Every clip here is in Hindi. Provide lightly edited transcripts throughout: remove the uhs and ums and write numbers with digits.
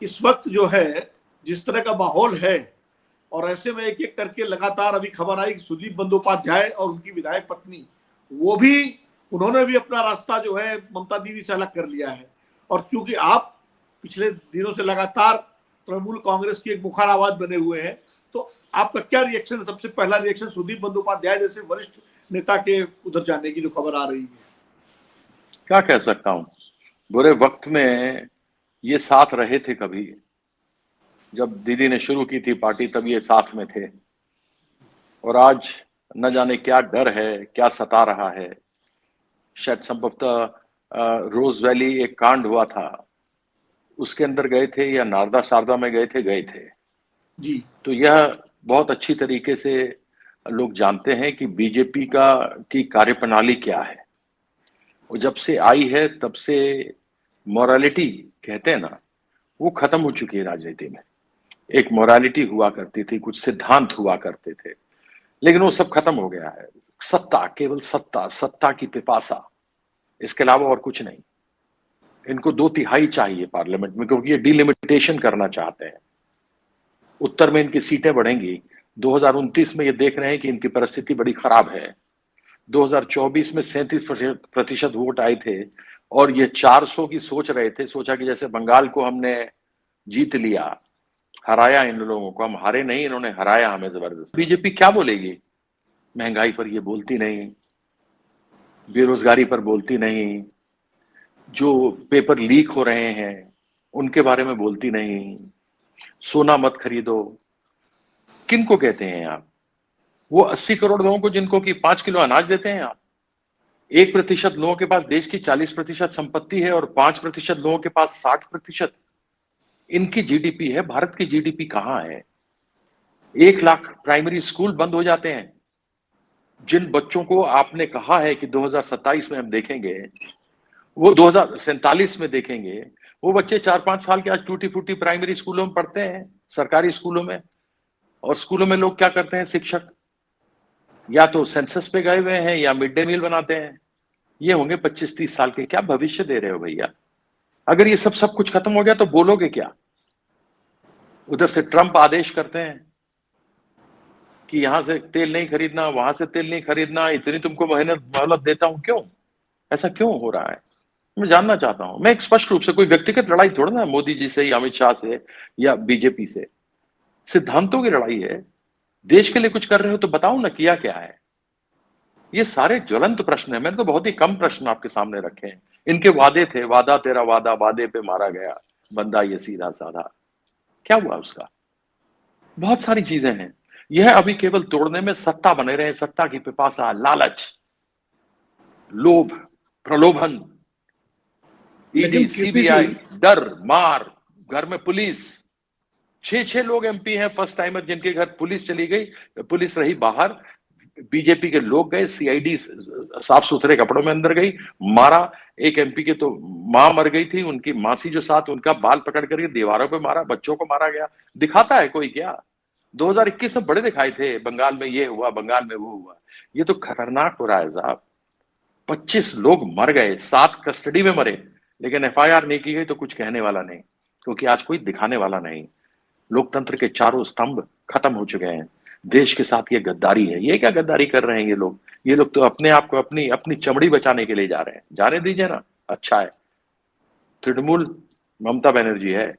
इस वक्त जो है जिस तरह का माहौल है, और ऐसे में एक एक करके लगातार अभी खबर आई कि सुदीप बंदोपाध्याय और उनकी विधायक पत्नी, वो भी, उन्होंने भी अपना रास्ता जो है ममता दीदी से अलग कर लिया है। और चूंकि आप पिछले दिनों से लगातार तृणमूल कांग्रेस की एक मुखार आवाज बने हुए हैं, तो आपका क्या रिएक्शन है? सबसे पहला रिएक्शन सुदीप बंदोपाध्याय जैसे वरिष्ठ नेता के उधर जाने की जो खबर आ रही है। क्या कह सकता हूं, बुरे वक्त में ये साथ रहे थे। कभी जब दीदी ने शुरू की थी पार्टी तब ये साथ में थे, और आज न जाने क्या डर है, क्या सता रहा है। शायद संभवतः रोज वैली एक कांड हुआ था, उसके अंदर गए थे या नारदा शारदा में गए थे जी। तो यह बहुत अच्छी तरीके से लोग जानते हैं कि बीजेपी की कार्यप्रणाली क्या है। और जब से आई है तब से मोरालिटी कहते हैं ना, वो खत्म हो चुकी है राजनीति में। एक मोरालिटी हुआ करती थी, कुछ सिद्धांत हुआ करते थे, लेकिन वो सब खत्म हो गया है। सत्ता, केवल सत्ता, सत्ता की पिपासा, इसके अलावा और कुछ नहीं। इनको 2/3 चाहिए पार्लियामेंट में, क्योंकि ये डिलिमिटेशन करना चाहते हैं। उत्तर में इनकी सीटें बढ़ेंगी। 2029 में ये देख रहे हैं कि इनकी परिस्थिति बड़ी खराब है। 2024 में 37% वोट आए थे, और ये 400 की सोच रहे थे। सोचा कि जैसे बंगाल को हमने जीत लिया, हराया इन लोगों को। हम हारे नहीं, इन्होंने हराया हमें जबरदस्त। बीजेपी क्या बोलेगी? महंगाई पर ये बोलती नहीं, बेरोजगारी पर बोलती नहीं, जो पेपर लीक हो रहे हैं उनके बारे में बोलती नहीं, सोना मत खरीदो। किनको कहते हैं आप? वो 80 करोड़ लोगों को जिनको कि 5 किलो अनाज देते हैं आप। 1% लोगों के पास देश की 40% संपत्ति है, और 5% लोगों के पास 60% इनकी जीडीपी है। भारत की जीडीपी कहां है? 1 लाख प्राइमरी स्कूल बंद हो जाते हैं। जिन बच्चों को आपने कहा है कि 2027 में हम देखेंगे, वो 2047 में देखेंगे, वो बच्चे 4-5 साल के आज टूटी फूटी प्राइमरी स्कूलों में पढ़ते हैं, सरकारी स्कूलों में। और स्कूलों में लोग क्या करते हैं? शिक्षक या तो सेंसस पे गए हुए हैं या मिड डे मील बनाते हैं। ये होंगे 25-30 साल के। क्या भविष्य दे रहे हो भैया? अगर ये सब कुछ खत्म हो गया तो बोलोगे क्या? उधर से ट्रंप आदेश करते हैं कि यहां से तेल नहीं खरीदना, वहां से तेल नहीं खरीदना, इतनी तुमको मोहलत देता हूं। क्यों? ऐसा क्यों हो रहा है? मैं जानना चाहता हूं। मैं एक स्पष्ट रूप से, कोई व्यक्तिगत लड़ाई थोड़ा ना मोदी जी से या अमित शाह से या बीजेपी से, सिद्धांतों की लड़ाई है। देश के लिए कुछ कर रहे हो तो बताओ ना, किया क्या है? ये सारे ज्वलंत प्रश्न है। मैंने तो बहुत ही कम प्रश्न आपके सामने रखे हैं। इनके वादे थे, वादा तेरा वादा, वादे पे मारा गया बंदा ये सीधा साधा। क्या हुआ उसका? बहुत सारी चीजें हैं। यह अभी केवल तोड़ने में सत्ता बने रहे, सत्ता की पिपासा, लालच, लोभ, प्रलोभन, ईडी, सीबीआई, डर, मार, घर में पुलिस। 6-6 लोग एमपी हैं फर्स्ट टाइमर जिनके घर पुलिस चली गई, पुलिस रही बाहर। बीजेपी के लोग गए, सीआईडी साफ सुथरे कपड़ों में अंदर गई, मारा। एक एमपी के तो मां मर गई थी, उनकी मासी जो साथ, उनका बाल पकड़ करके दीवारों पे मारा, बच्चों को मारा गया। दिखाता है कोई क्या? 2021 में बड़े दिखाए थे, बंगाल में ये हुआ, बंगाल में वो हुआ। ये तो खतरनाक हो रहा है साहब। 25 लोग मर गए, 7 कस्टडी में मरे, लेकिन एफआईआर नहीं की गई तो कुछ कहने वाला नहीं, क्योंकि आज कोई दिखाने वाला नहीं। लोकतंत्र के चारों स्तंभ खत्म हो चुके हैं। देश के साथ ये गद्दारी है। ये क्या गद्दारी कर रहे हैं ये लोग? ये लोग तो अपने आप को अपनी अपनी चमड़ी बचाने के लिए जा रहे हैं। जाने दीजिए ना, अच्छा है। तृणमूल ममता बनर्जी है,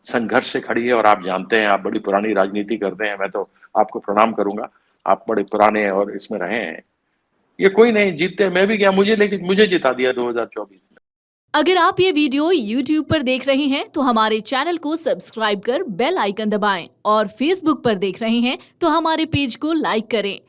संघर्ष से खड़ी है, और आप जानते हैं, आप बड़ी पुरानी राजनीति करते हैं। मैं तो आपको प्रणाम करूंगा, आप बड़े पुराने और इसमें रहे हैं। ये कोई नहीं जीतते, मैं भी गया, मुझे जिता दिया 2024 में। अगर आप ये वीडियो YouTube पर देख रहे हैं तो हमारे चैनल को सब्सक्राइब कर बेल आइकन दबाएं, और Facebook पर देख रहे हैं तो हमारे पेज को लाइक करें।